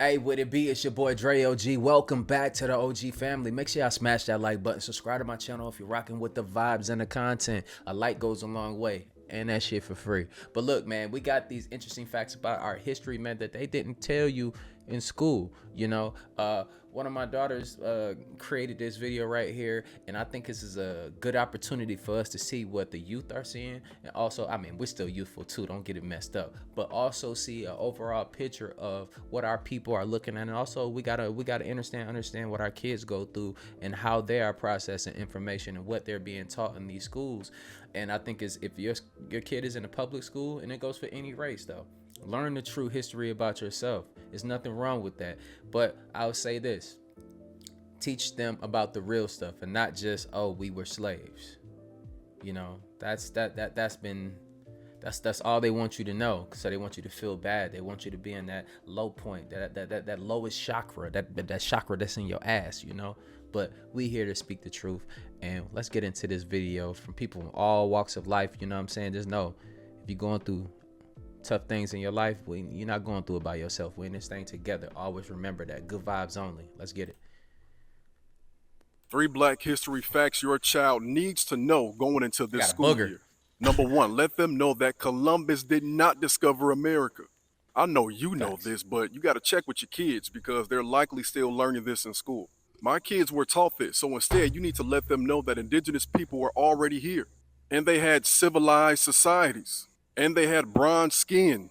Hey, would it be? It's your boy Dre OG. Welcome back to the OG family. Make sure y'all smash that like button. Subscribe to my channel if you're rocking with the vibes and the content. A like goes a long way. And that shit for free. But look, man, we got these interesting facts about our history, man, that they didn't tell you in school. You know, one of my daughters created this video right here, and I think this is a good opportunity for us to see what the youth are seeing, and also, I mean, we're still youthful too, don't get it messed up, but also see an overall picture of what our people are looking at, and also we gotta understand what our kids go through and how they are processing information and what they're being taught in these schools. And I think is if your kid is in a public school, and it goes for any race though, learn the true history about yourself. There's nothing wrong with that. But I'll say this: teach them about the real stuff and not just, oh, we were slaves. You know, that's all they want you to know. So they want you to feel bad. They want you to be in that low point, that lowest chakra, that chakra that's in your ass, you know. But we here to speak the truth, and let's get into this video from people from all walks of life. You know what I'm saying? Just know, if you're going through tough things in your life, you're not going through it by yourself. We're in this thing together. Always remember that. Good vibes only. Let's get it. 3 Black history facts your child needs to know going into this school year. Number 1, let them know that Columbus did not discover America. I know you know this, but you got to check with your kids because they're likely still learning this in school. My kids were taught this, so instead you need to let them know that indigenous people were already here, and they had civilized societies, and they had bronze skin,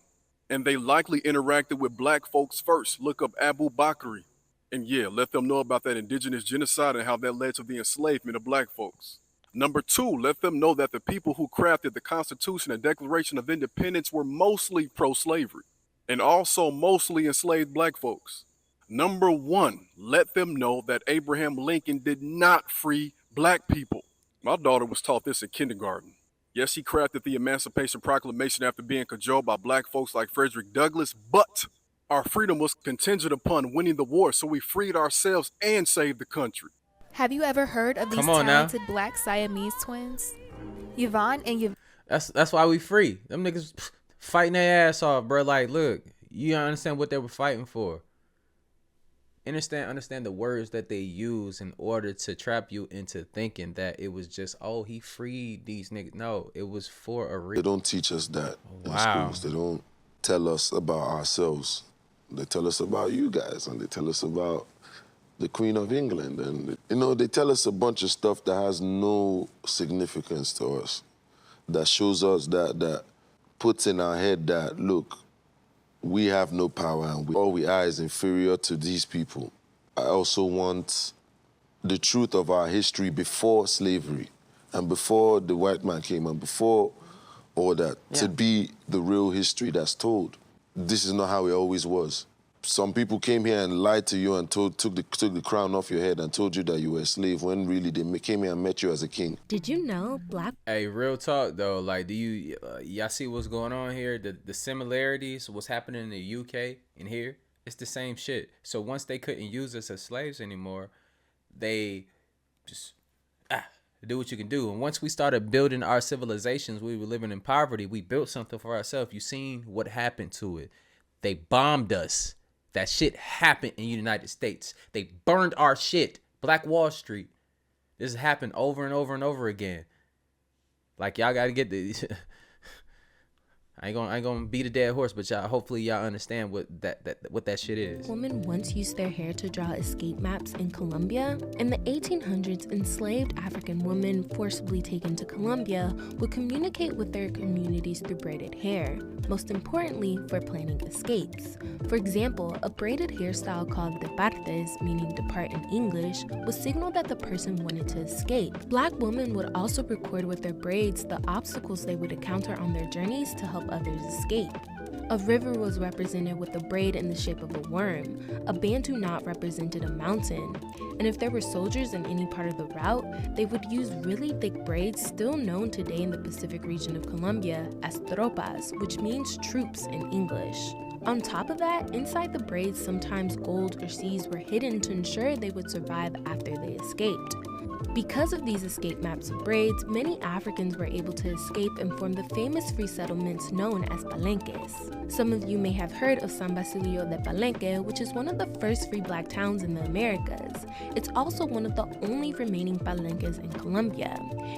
and they likely interacted with black folks first. Look up Abu Bakri. And yeah, let them know about that indigenous genocide and how that led to the enslavement of black folks. Number 2, let them know that the people who crafted the Constitution and Declaration of Independence were mostly pro-slavery and also mostly enslaved black folks. Number 1, let them know that Abraham Lincoln did not free black people. My daughter was taught this in kindergarten. Yes, he crafted the Emancipation Proclamation after being cajoled by black folks like Frederick Douglass, but our freedom was contingent upon winning the war, so we freed ourselves and saved the country. Have you ever heard of these talented black Siamese twins? Yvonne and Yvonne. That's why we free. Them niggas fighting their ass off, bro. Like, look, you understand what they were fighting for. Understand the words that they use in order to trap you into thinking that it was just, oh, he freed these niggas. No, it was for a reason. They don't teach us that in schools. They don't tell us about ourselves. They tell us about you guys, and they tell us about the Queen of England. And, you know, they tell us a bunch of stuff that has no significance to us, that shows us that puts in our head that, look, we have no power and all we are is inferior to these people. I also want the truth of our history before slavery and before the white man came and before all that, to be the real history that's told. This is not how it always was. Some people came here and lied to you and took the crown off your head and told you that you were a slave when really they came here and met you as a king. Did you know black? Hey, real talk though. Like, do you y'all see what's going on here? The similarities, what's happening in the UK and here, it's the same shit. So once they couldn't use us as slaves anymore, they just do what you can do. And once we started building our civilizations, we were living in poverty. We built something for ourselves. You seen what happened to it. They bombed us. That shit happened in the United States. They burned our shit. Black Wall Street. This has happened over and over and over again. Like, y'all gotta get the I ain't gonna beat a dead horse, but y'all, hopefully y'all understand what that shit is. Women once used their hair to draw escape maps in Colombia. In the 1800s, enslaved African women forcibly taken to Colombia would communicate with their communities through braided hair, most importantly for planning escapes. For example, a braided hairstyle called departes, meaning depart in English, would signal that the person wanted to escape. Black women would also record with their braids the obstacles they would encounter on their journeys to help others escape. A river was represented with a braid in the shape of a worm. A Bantu knot represented a mountain. And if there were soldiers in any part of the route, they would use really thick braids still known today in the Pacific region of Colombia as tropas, which means troops in English. On top of that, inside the braids, sometimes gold or seeds were hidden to ensure they would survive after they escaped. Because of these escape maps of braids, many Africans were able to escape and form the famous free settlements known as palenques. Some of you may have heard of San Basilio de Palenque, which is one of the first free black towns in the Americas. It's also one of the only remaining palenques in Colombia.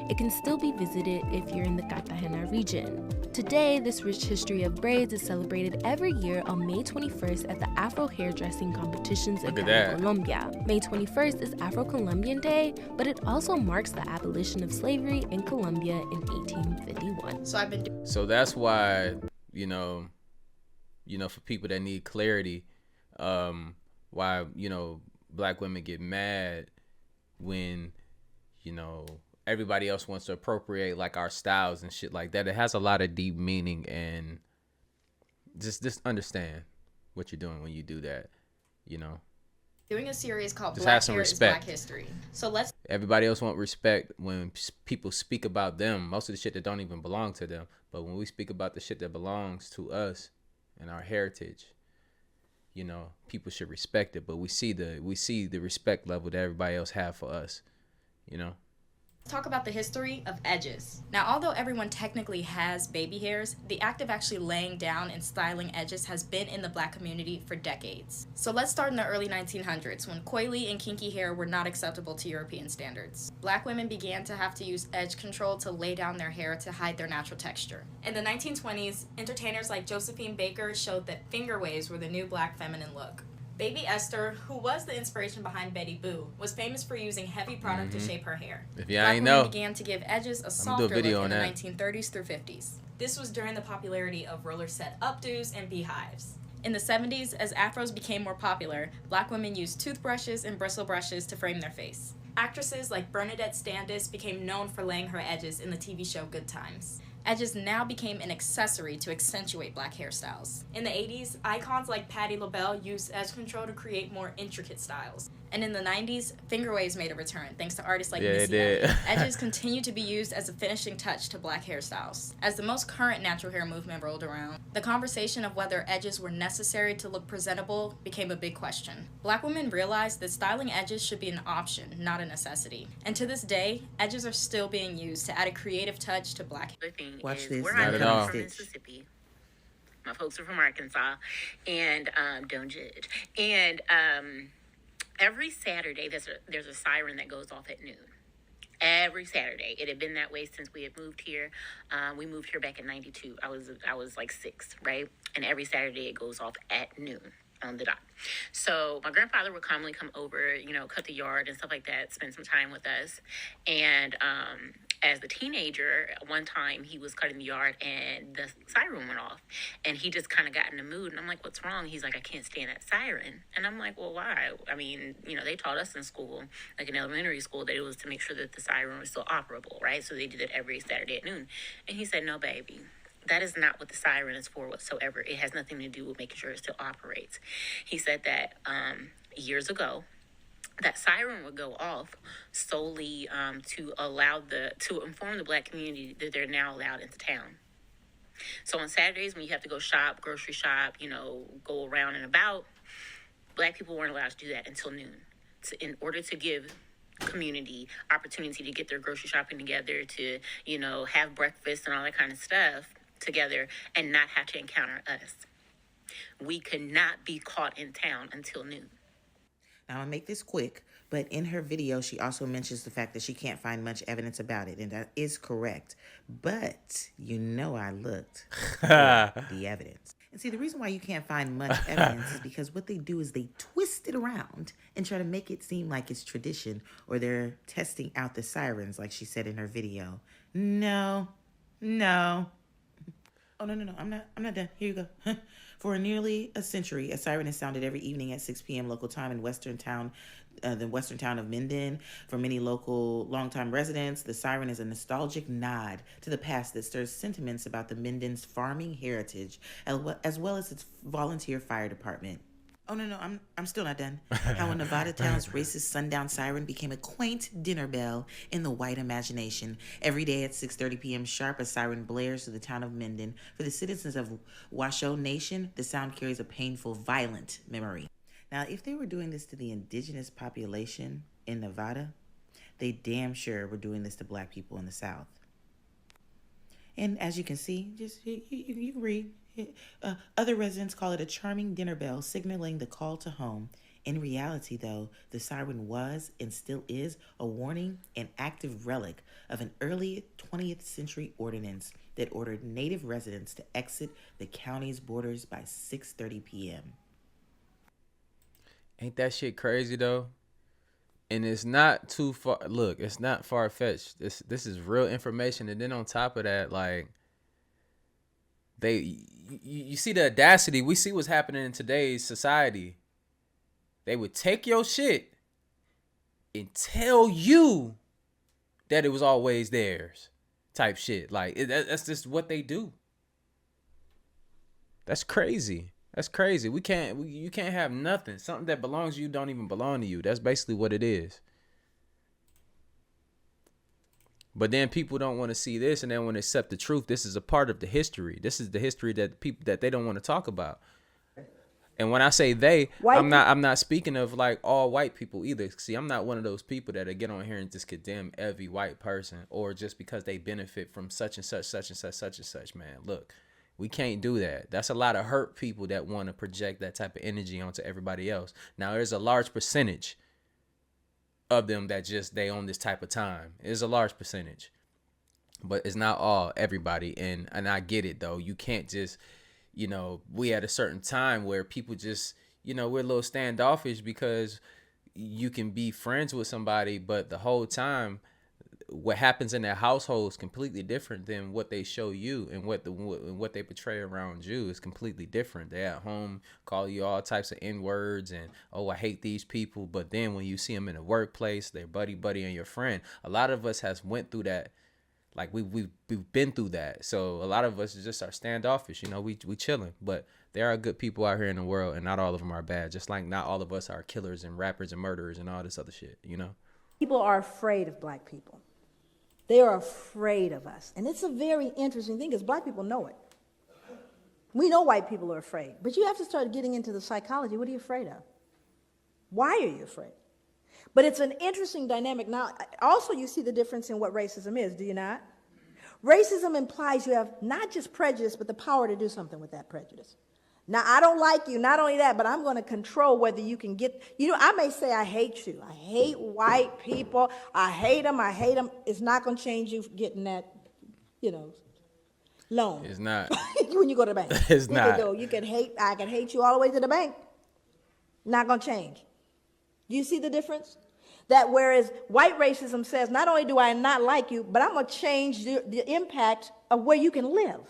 It can still be visited if you're in the Cartagena region. Today, this rich history of braids is celebrated every year on May 21st at the Afro hairdressing competitions in Colombia. May 21st is Afro-Colombian Day, but it also marks the abolition of slavery in Colombia in 1851. So that's why, you know, for people that need clarity, why, black women get mad when, everybody else wants to appropriate like our styles and shit like that. It has a lot of deep meaning, and just understand what you're doing when you do that, Doing a series called just Black Hair is Black History. So everybody else want respect when people speak about them, most of the shit that don't even belong to them. But when we speak about the shit that belongs to us and our heritage, people should respect it. But we see the respect level that everybody else have for us, Let's talk about the history of edges. Now, although everyone technically has baby hairs, the act of actually laying down and styling edges has been in the black community for decades. So let's start in the early 1900s, when coily and kinky hair were not acceptable to European standards. Black women began to have to use edge control to lay down their hair to hide their natural texture. In the 1920s, entertainers like Josephine Baker showed that finger waves were the new black feminine look. Baby Esther, who was the inspiration behind Betty Boo, was famous for using heavy product to shape her hair. If y'all ain't know, began to give edges a softer look in the 1930s through 50s. This was during the popularity of roller set updos and beehives. In the 70s, as afros became more popular, black women used toothbrushes and bristle brushes to frame their face. Actresses like Bernadette Standis became known for laying her edges in the TV show Good Times. Edges now became an accessory to accentuate black hairstyles. In the 80s, icons like Patti LaBelle used edge control to create more intricate styles. And in the 90s, finger waves made a return thanks to artists like Missy Elliott. Edges continue to be used as a finishing touch to black hairstyles. As the most current natural hair movement rolled around, the conversation of whether edges were necessary to look presentable became a big question. Black women realized that styling edges should be an option, not a necessity. And to this day, edges are still being used to add a creative touch to black hair. Watch this. I'm from Mississippi. My folks are from Arkansas, and don't judge. And every Saturday, there's a siren that goes off at noon. Every Saturday. It had been that way since we had moved here. We moved here back in '92. I was like 6, right? And every Saturday it goes off at noon on the dot. So my grandfather would commonly come over, cut the yard and stuff like that, spend some time with us. And as a teenager, one time he was cutting the yard and the siren went off, and he just kind of got in the mood. And I'm like, what's wrong? He's like, I can't stand that siren. And I'm like, well, why? I mean, they taught us in school, like in elementary school, that it was to make sure that the siren was still operable, right? So they did it every Saturday at noon. And he said, no, baby, that is not what the siren is for whatsoever. It has nothing to do with making sure it still operates. He said that years ago, that siren would go off solely to inform the black community that they're now allowed into town. So on Saturdays, when you have to go shop, grocery shop, go around and about, black people weren't allowed to do that until noon. In order to give community opportunity to get their grocery shopping together, to, have breakfast and all that kind of stuff together and not have to encounter us. We could not be caught in town until noon. Now, I'll make this quick, but in her video, she also mentions the fact that she can't find much evidence about it, and that is correct. But I looked for the evidence. And see, the reason why you can't find much evidence is because what they do is they twist it around and try to make it seem like it's tradition, or they're testing out the sirens, like she said in her video. No. Oh, no, I'm not done. Here you go. For nearly a century, a siren has sounded every evening at 6 p.m. local time in the western town of Minden. For many local longtime residents, the siren is a nostalgic nod to the past that stirs sentiments about the Minden's farming heritage, as well as its volunteer fire department. Oh, no, I'm still not done. How a Nevada town's racist sundown siren became a quaint dinner bell in the white imagination. Every day at 6:30 p.m. sharp, a siren blares to the town of Minden. For the citizens of Washoe Nation, the sound carries a painful, violent memory. Now, if they were doing this to the indigenous population in Nevada, they damn sure were doing this to black people in the South. And as you can see, just you can read. Other residents call it a charming dinner bell signaling the call to home. In reality, though, the siren was and still is a warning and active relic of an early 20th century ordinance that ordered native residents to exit the county's borders by 6:30 p.m. Ain't that shit crazy though? And it's not too far. Look, it's not far-fetched. This is real information. And then on top of that, like, you see the audacity. We see what's happening in today's society. They would take your shit and tell you that it was always theirs, type shit. Like, that's just what they do. That's crazy. That's crazy. You can't have nothing. Something that belongs to you don't even belong to you. That's basically what it is. But then people don't want to see this, and they want to accept the truth. This is a part of the history. This is the history that they don't want to talk about. And when I say they, I'm not speaking of like all white people either. See, I'm not one of those people that get on here and just condemn every white person, or just because they benefit from such and such, such and such, such and such. Man, look, we can't do that. That's a lot of hurt people that want to project that type of energy onto everybody else. Now, there's a large percentage of them that just they on this type of time. It's a large percentage, but it's not everybody. And I get it though. You can't just, we at a certain time where people just, we're a little standoffish because you can be friends with somebody, but the whole time what happens in their household is completely different than what they show you, and what they portray around you is completely different. They at home call you all types of N-words and, oh, I hate these people. But then when you see them in the workplace, they're buddy and your friend. A lot of us has went through that. Like we've been through that. So a lot of us just are standoffish, we chilling. But there are good people out here in the world, and not all of them are bad. Just like not all of us are killers and rappers and murderers and all this other shit, People are afraid of black people. They are afraid of us. And it's a very interesting thing because black people know it. We know white people are afraid. But you have to start getting into the psychology. What are you afraid of? Why are you afraid? But it's an interesting dynamic. Now, also you see the difference in what racism is, do you not? Racism implies you have not just prejudice, but the power to do something with that prejudice. Now, I don't like you, not only that, but I'm going to control whether you can get, I may say I hate you. I hate white people. I hate them. It's not going to change you getting that, loan. It's not. When you go to the bank. It's not. I can hate you all the way to the bank. Not going to change. Do you see the difference? That whereas white racism says, not only do I not like you, but I'm going to change the impact of where you can live.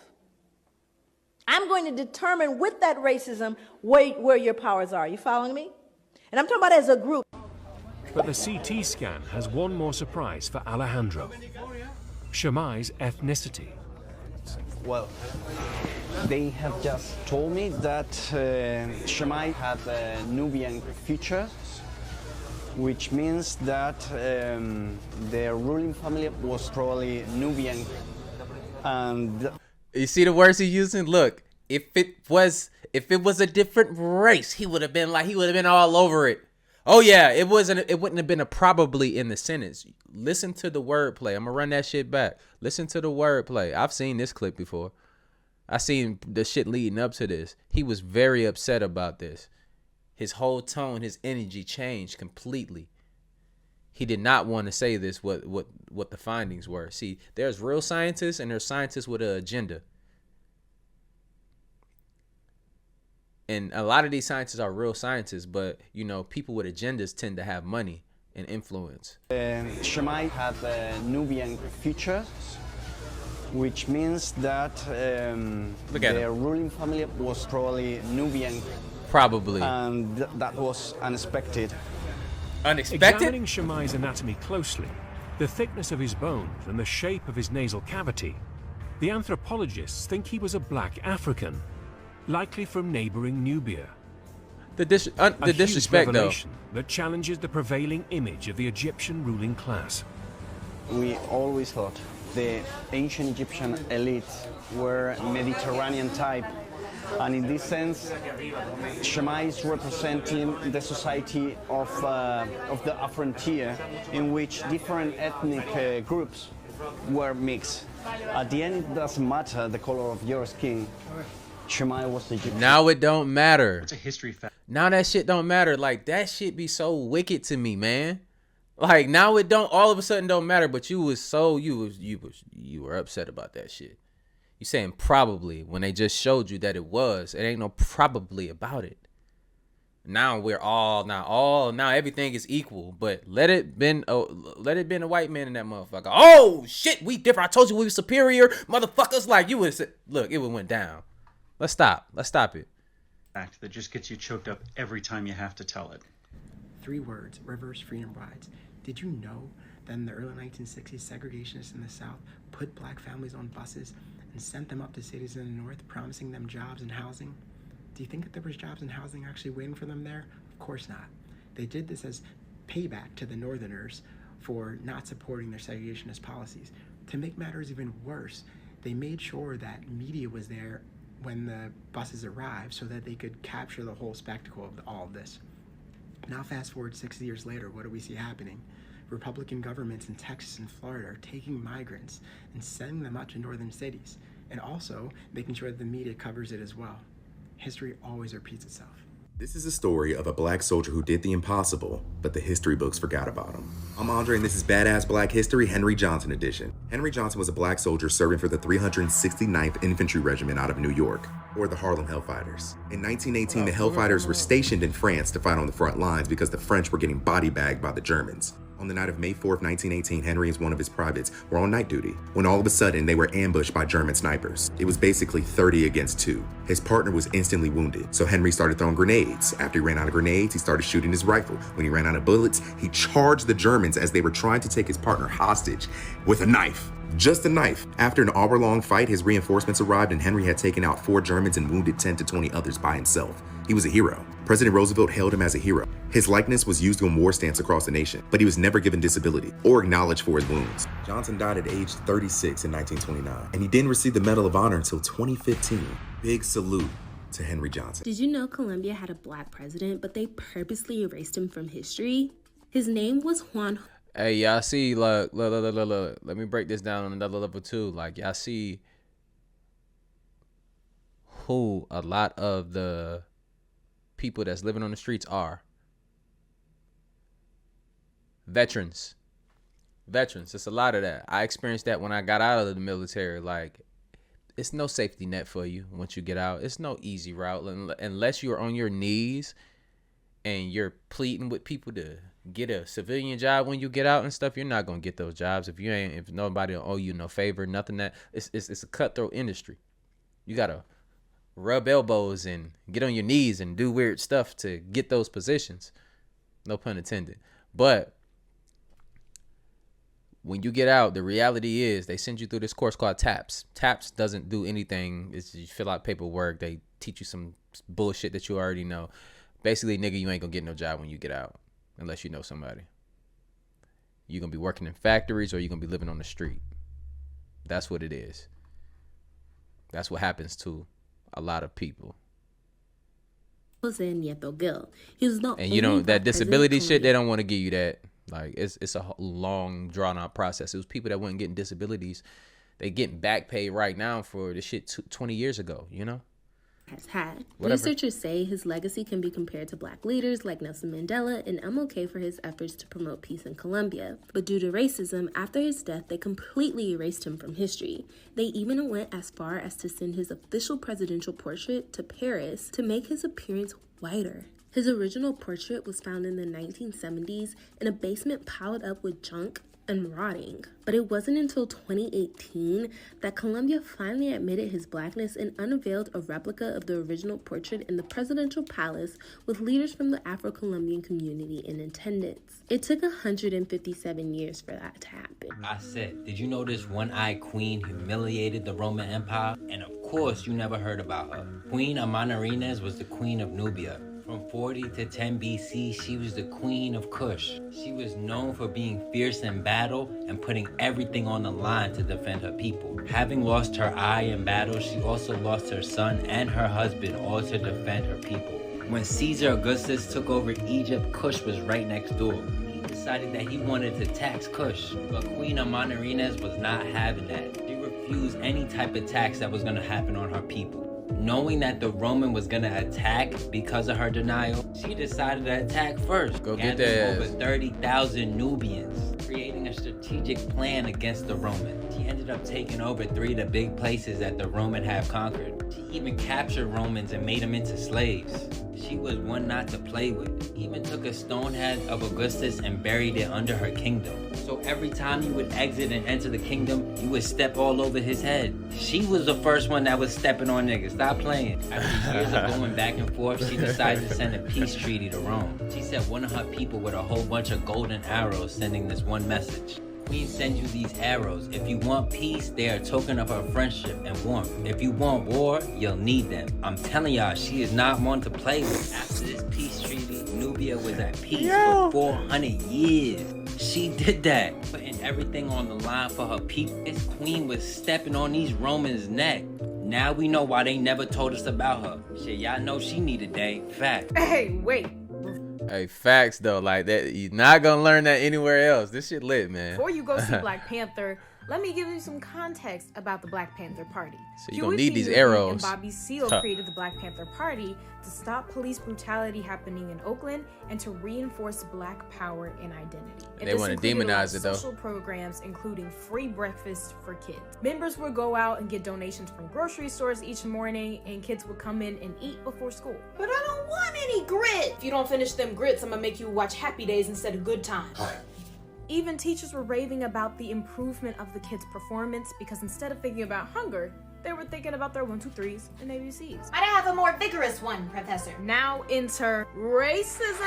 I'm going to determine with that racism where your powers are. You following me? And I'm talking about as a group. But the CT scan has one more surprise for Alejandro. Shamai's ethnicity. Well, they have just told me that Shamai had a Nubian features, which means that their ruling family was probably Nubian. And you see the words he's using? Look, if it was a different race, he would have been all over it. Oh yeah, it wouldn't have been a probably in the sentence. Listen to the wordplay. I'm gonna run that shit back. Listen to the wordplay. I've seen this clip before. I seen the shit leading up to this. He was very upset about this. His whole tone, his energy changed completely. He did not want to say this, what the findings were. See, there's real scientists and there's scientists with an agenda. And a lot of these scientists are real scientists, but, people with agendas tend to have money and influence. Shamai had a Nubian features, which means that their ruling family was probably Nubian. Probably. And that was unexpected. Unexpected? Examining Shamai's anatomy closely, the thickness of his bones and the shape of his nasal cavity, the anthropologists think he was a black African, likely from neighboring Nubia. The disrespect, though. That challenges the prevailing image of the Egyptian ruling class. We always thought the ancient Egyptian elite were Mediterranean type, And in this sense, Shema is representing the society of the frontier in which different ethnic groups were mixed. At the end, it doesn't matter the color of your skin. Shema was the Egyptian. Now it don't matter. It's a history fact. Now that shit don't matter. Like, that shit be so wicked to me, man. Like, now it don't all of a sudden don't matter, but you were upset about that shit. You saying probably when they just showed you that it was. It ain't no probably about it. Now now everything is equal, but let it been a white man in that motherfucker. Oh shit, we different. I told you we were superior, motherfuckers. Like, you would look, it would went down. Let's stop it. Fact that just gets you choked up every time you have to tell it. 3 words: reverse freedom rides. Did you know that in the early 1960s, segregationists in the South put black families on buses and sent them up to cities in the North, promising them jobs and housing? Do you think that there was jobs and housing actually waiting for them there? Of course not. They did this as payback to the Northerners for not supporting their segregationist policies. To make matters even worse, they made sure that media was there when the buses arrived so that they could capture the whole spectacle of all of this. Now fast forward 60 years later, what do we see happening? Republican governments in Texas and Florida are taking migrants and sending them out to northern cities, and also making sure that the media covers it as well. History always repeats itself. This is a story of a black soldier who did the impossible, but the history books forgot about him. I'm Andre, and this is Badass Black History, Henry Johnson edition. Henry Johnson was a black soldier serving for the 369th Infantry Regiment out of New York, or the Harlem Hellfighters. In 1918, the Hellfighters were stationed in France to fight on the front lines because the French were getting body bagged by the Germans. On the night of May 4th, 1918, Henry and one of his privates were on night duty when all of a sudden they were ambushed by German snipers. It was basically 30 against 2. His partner was instantly wounded, so Henry started throwing grenades. After he ran out of grenades, he started shooting his rifle. When he ran out of bullets, he charged the Germans as they were trying to take his partner hostage with a knife. Just a knife. After an hour-long fight, his reinforcements arrived and Henry had taken out 4 Germans and wounded 10 to 20 others by himself. He was a hero. President Roosevelt hailed him as a hero. His likeness was used on war stance across the nation, but he was never given disability or acknowledged for his wounds. Johnson died at age 36 in 1929, and he didn't receive the Medal of Honor until 2015. Big salute to Henry Johnson. Did you know Colombia had a black president, but they purposely erased him from history? His name was Juan. Hey, y'all see, look, let me break this down on another level too. Like, y'all see who a lot of the people that's living on the streets are. Veterans. It's a lot of that. I experienced that when I got out of the military. Like, it's no safety net for you once you get out. It's no easy route unless you're on your knees and you're pleading with people to get a civilian job when you get out and stuff. You're not gonna get those jobs if nobody will owe you no favor, nothing. That it's a cutthroat industry. You gotta rub elbows and get on your knees and do weird stuff to get those positions. No pun intended. But when you get out, the reality is they send you through this course called TAPS. TAPS doesn't do anything. It's you fill out paperwork. They teach you some bullshit that you already know. Basically, nigga, you ain't gonna get no job when you get out unless you know somebody. You're gonna be working in factories or you're gonna be living on the street. That's what it is. That's what happens to a lot of people. And you know that disability shit, they don't want to give you that. Like, it's a long drawn out process. It was people that weren't getting disabilities. They getting back pay right now for the shit 20 years ago, you know? Has had. Whatever. Researchers say his legacy can be compared to black leaders like Nelson Mandela and MLK for his efforts to promote peace in Colombia. But due to racism, after his death, they completely erased him from history. They even went as far as to send his official presidential portrait to Paris to make his appearance whiter. His original portrait was found in the 1970s in a basement piled up with junk and rotting. But it wasn't until 2018 that Colombia finally admitted his blackness and unveiled a replica of the original portrait in the presidential palace with leaders from the Afro-Colombian community in attendance. It took 157 years for that to happen. I said, did you know this one-eyed queen humiliated the Roman Empire? And of course, you never heard about her. Queen Amanarines was the queen of Nubia, From 40 to 10 BC, she was the queen of Kush. She was known for being fierce in battle and putting everything on the line to defend her people. Having lost her eye in battle, she also lost her son and her husband, all to defend her people. When Caesar Augustus took over Egypt, Kush was right next door. He decided that he wanted to tax Kush, but Queen Amanarines was not having that. She refused any type of tax that was going to happen on her people. Knowing that the Roman was gonna attack because of her denial, she decided to attack first. Go get that over 30,000 Nubians, creating a strategic plan against the Romans. She ended up taking over 3 of the big places that the Roman had conquered. She even captured Romans and made them into slaves. She was one not to play with. Even took a stone head of Augustus and buried it under her kingdom. So every time you would exit and enter the kingdom, you would step all over his head. She was the first one that was stepping on niggas. Stop playing. After years of going back and forth, she decided to send a peace treaty to Rome. She sent one of her people with a whole bunch of golden arrows, sending this one message. Queen sends you these arrows. If you want peace, they are a token of her friendship and warmth. If you want war, you'll need them. I'm telling y'all, she is not one to play with. After this peace treaty, Nubia was at peace for 400 years. She did that, putting everything on the line for her people. This queen was stepping on these Romans' neck. Now we know why they never told us about her. Shit, y'all know she needed day. Fact. Hey, wait. Hey, facts though, like that, you're not gonna learn that anywhere else. This shit lit, man. Before you go see Black Panther, let me give you some context about the Black Panther Party. So you gonna need these arrows. And Bobby Seale created the Black Panther Party to stop police brutality happening in Oakland and to reinforce Black power and identity. And they want to demonize it though. Social programs including free breakfast for kids. Members would go out and get donations from grocery stores each morning, and kids would come in and eat before school. But I don't want any grits. If you don't finish them grits, I'm gonna make you watch Happy Days instead of Good Times. Even teachers were raving about the improvement of the kids' performance because instead of thinking about hunger, they were thinking about their 1, 2, 3s and ABCs. I'd have a more vigorous one, Professor. Now enter racism.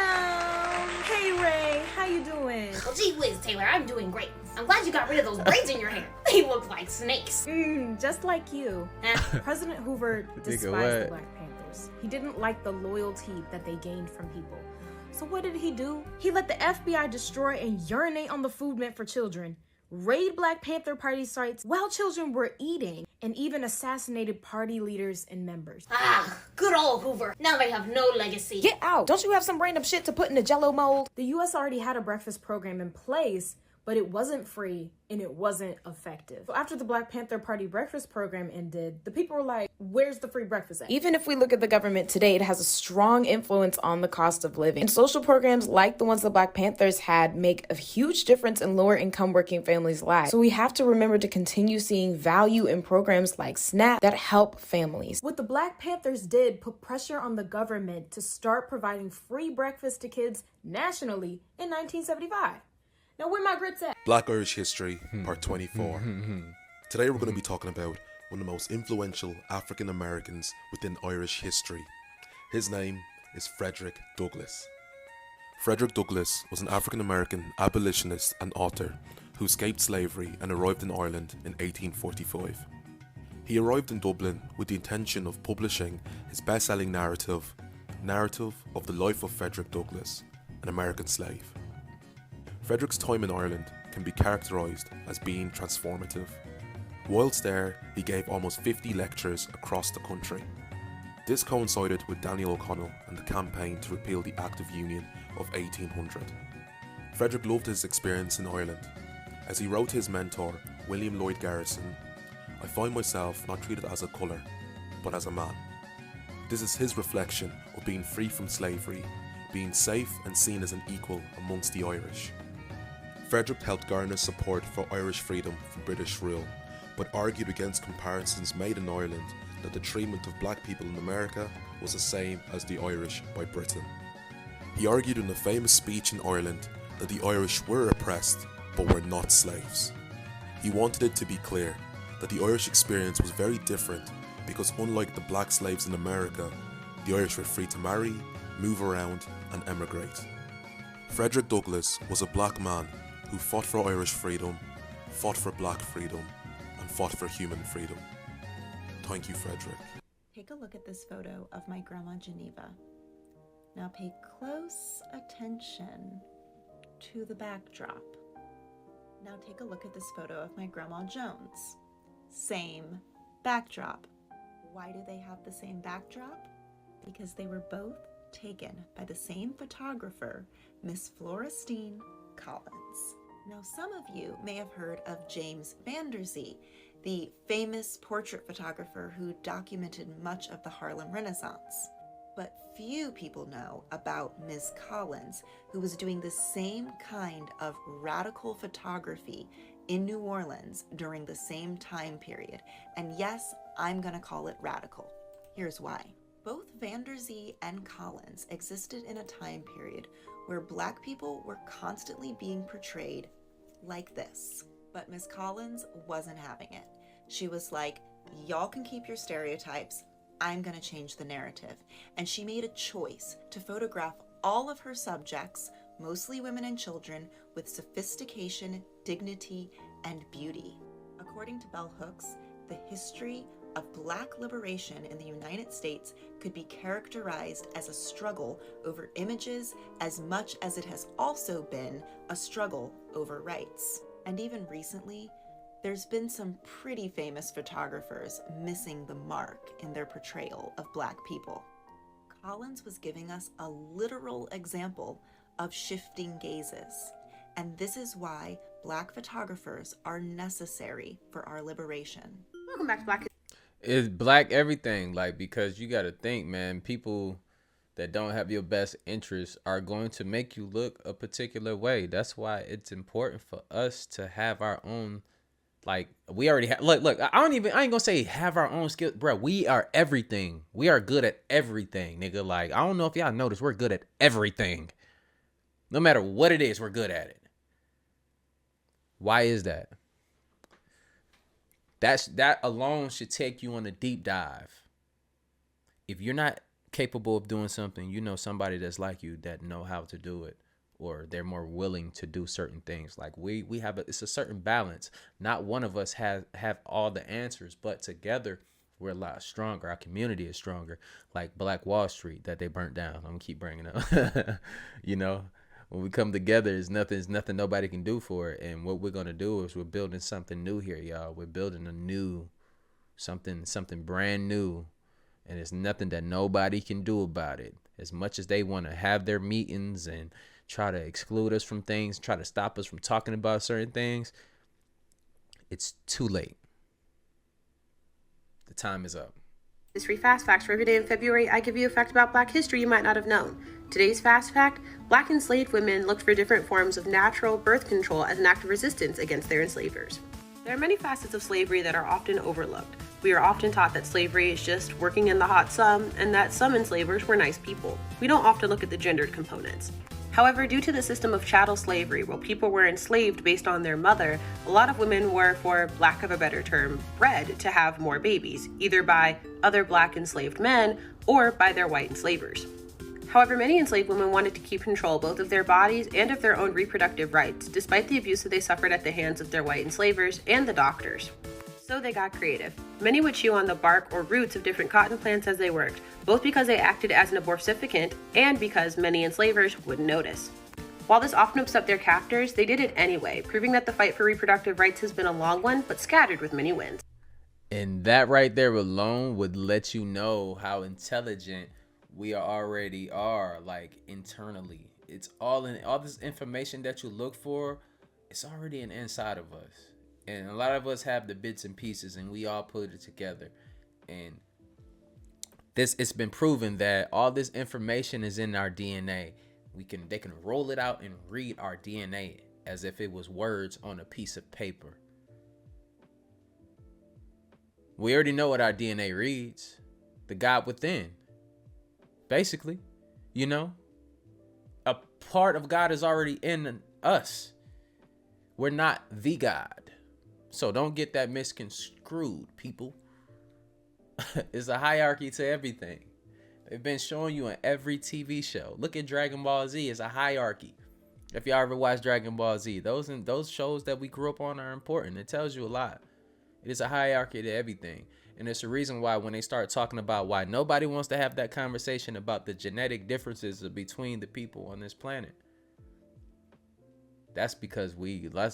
Hey Ray, how you doing? Well, gee whiz, Taylor, I'm doing great. I'm glad you got rid of those braids in your hair. They look like snakes. Just like you. President Hoover despised the Black Panthers. He didn't like the loyalty that they gained from people. So what did he do? He let the FBI destroy and urinate on the food meant for children, raid Black Panther Party sites while children were eating, and even assassinated party leaders and members. Ah, good old Hoover. Now they have no legacy. Get out! Don't you have some random shit to put in the Jell-O mold? The U.S. already had a breakfast program in place, but it wasn't free and it wasn't effective. So after the Black Panther Party breakfast program ended, the people were like, where's the free breakfast at? Even if we look at the government today, it has a strong influence on the cost of living. And social programs like the ones the Black Panthers had make a huge difference in lower income working families' lives. So we have to remember to continue seeing value in programs like SNAP that help families. What the Black Panthers did put pressure on the government to start providing free breakfast to kids nationally in 1975. Now, where my grits at? Black Irish History, Part 24. Today we're going to be talking about one of the most influential African Americans within Irish history. His name is Frederick Douglass. Frederick Douglass was an African American abolitionist and author who escaped slavery and arrived in Ireland in 1845. He arrived in Dublin with the intention of publishing his best-selling narrative of the life of Frederick Douglass, an American slave. Frederick's time in Ireland can be characterised as being transformative. Whilst there, he gave almost 50 lectures across the country. This coincided with Daniel O'Connell and the campaign to repeal the Act of Union of 1800. Frederick loved his experience in Ireland. As he wrote to his mentor, William Lloyd Garrison, "I find myself not treated as a colour, but as a man." This is his reflection of being free from slavery, being safe and seen as an equal amongst the Irish. Frederick helped garner support for Irish freedom from British rule, but argued against comparisons made in Ireland that the treatment of black people in America was the same as the Irish by Britain. He argued in a famous speech in Ireland that the Irish were oppressed but were not slaves. He wanted it to be clear that the Irish experience was very different because unlike the black slaves in America, the Irish were free to marry, move around and emigrate. Frederick Douglass was a black man who fought for Irish freedom, fought for black freedom, and fought for human freedom. Thank you, Frederick. Take a look at this photo of my grandma Geneva. Now pay close attention to the backdrop. Now take a look at this photo of my Grandma Jones. Same backdrop. Why do they have the same backdrop? Because they were both taken by the same photographer, Miss Florestine Collins. Now, some of you may have heard of James Van Der Zee, the famous portrait photographer who documented much of the Harlem Renaissance. But few people know about Ms. Collins, who was doing the same kind of radical photography in New Orleans during the same time period. And yes, I'm gonna call it radical. Here's why. Both Van Der Zee and Collins existed in a time period where Black people were constantly being portrayed like this. But Miss Collins wasn't having it. She was like, y'all can keep your stereotypes, I'm gonna change the narrative. And she made a choice to photograph all of her subjects, mostly women and children, with sophistication, dignity, and beauty. According to Bell Hooks, the history of Black liberation in the United States could be characterized as a struggle over images as much as it has also been a struggle over rights. And even recently, there's been some pretty famous photographers missing the mark in their portrayal of Black people. Collins was giving us a literal example of shifting gazes. And this is why Black photographers are necessary for our liberation. Welcome back to Black. It's Black everything, like, because you got to think, man, people that don't have your best interests are going to make you look a particular way. That's why it's important for us to have our own, like, we already have, look, I ain't gonna say have our own skills, bro. We are everything. We are good at everything, nigga. Like, I don't know if y'all notice, we're good at everything. No matter what it is, we're good at it. Why is that? That alone should take you on a deep dive. If you're not capable of doing something, you know somebody that's like you that know how to do it, or they're more willing to do certain things. Like we have it's a certain balance. Not one of us have all the answers, but together we're a lot stronger. Our community is stronger. Like Black Wall Street that they burnt down. I'm gonna keep bringing up. You know, when we come together, it's nothing nobody can do for it. And what we're gonna do is we're building something new here, y'all. We're building a new something brand new, and it's nothing that nobody can do about it. As much as they want to have their meetings and try to exclude us from things, try to stop us from talking about certain things, it's too late. The time is up. This free fast facts for every day in February. I give you a fact about Black history you might not have known. Today's fast fact: Black enslaved women looked for different forms of natural birth control as an act of resistance against their enslavers. There are many facets of slavery that are often overlooked. We are often taught that slavery is just working in the hot sun and that some enslavers were nice people. We don't often look at the gendered components. However, due to the system of chattel slavery, where people were enslaved based on their mother, a lot of women were, for lack of a better term, bred to have more babies, either by other Black enslaved men or by their white enslavers. However, many enslaved women wanted to keep control both of their bodies and of their own reproductive rights, despite the abuse that they suffered at the hands of their white enslavers and the doctors. So they got creative. Many would chew on the bark or roots of different cotton plants as they worked, both because they acted as an abortificant and because many enslavers wouldn't notice. While this often upset their captors, they did it anyway, proving that the fight for reproductive rights has been a long one, but scattered with many wins. And that right there alone would let you know how intelligent we already are, like, internally. It's all this information that you look for, it's already inside of us. And a lot of us have the bits and pieces, and we all put it together. And it's been proven that all this information is in our DNA. They can roll it out and read our DNA as if it was words on a piece of paper. We already know what our DNA reads. The God within. Basically, you know, a part of God is already in us. We're not the God. So don't get that misconstrued, people. It's a hierarchy to everything. They've been showing you on every TV show. Look at Dragon Ball Z. It's a hierarchy. If y'all ever watch Dragon Ball Z, those shows that we grew up on are important. It tells you a lot. It is a hierarchy to everything. And it's the reason why when they start talking about why nobody wants to have that conversation about the genetic differences between the people on this planet. That's because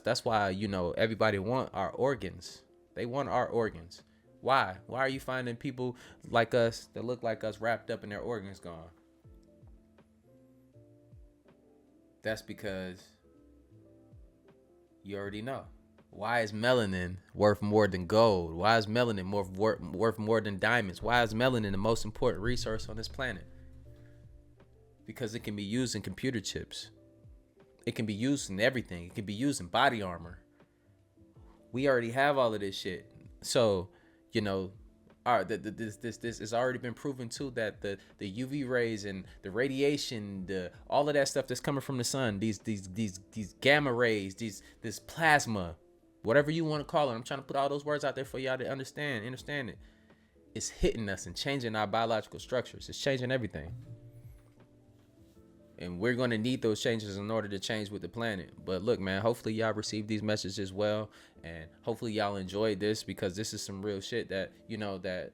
that's why, you know, everybody want our organs. They want our organs. Why? Why are you finding people like us that look like us wrapped up in their organs gone? That's because you already know. Why is melanin worth more than gold? Why is melanin worth more than diamonds? Why is melanin the most important resource on this planet? Because it can be used in computer chips. It can be used in everything. It can be used in body armor. We already have all of this shit. So, you know, this has already been proven too that the UV rays and the radiation, all of that stuff that's coming from the sun, these gamma rays, this plasma, whatever you want to call it. I'm trying to put all those words out there for y'all to understand it. It's hitting us and changing our biological structures. It's changing everything. And we're going to need those changes in order to change with the planet. But look, man, hopefully y'all received these messages well. And hopefully y'all enjoyed this, because this is some real shit that, you know, that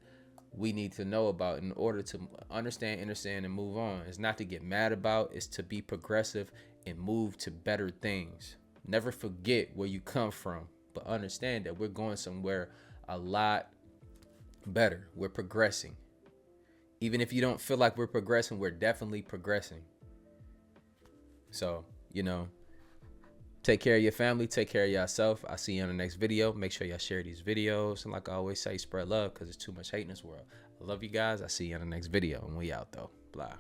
we need to know about in order to understand, and move on. It's not to get mad about. It's to be progressive and move to better things. Never forget where you come from, but understand that we're going somewhere a lot better. We're progressing. Even if you don't feel like we're progressing, we're definitely progressing. So, you know, take care of your family, take care of yourself. I'll see you on the next video. Make sure y'all share these videos. And like I always say, spread love, because there's too much hate in this world. I love you guys. I'll see you on the next video. And we out, though. Blah.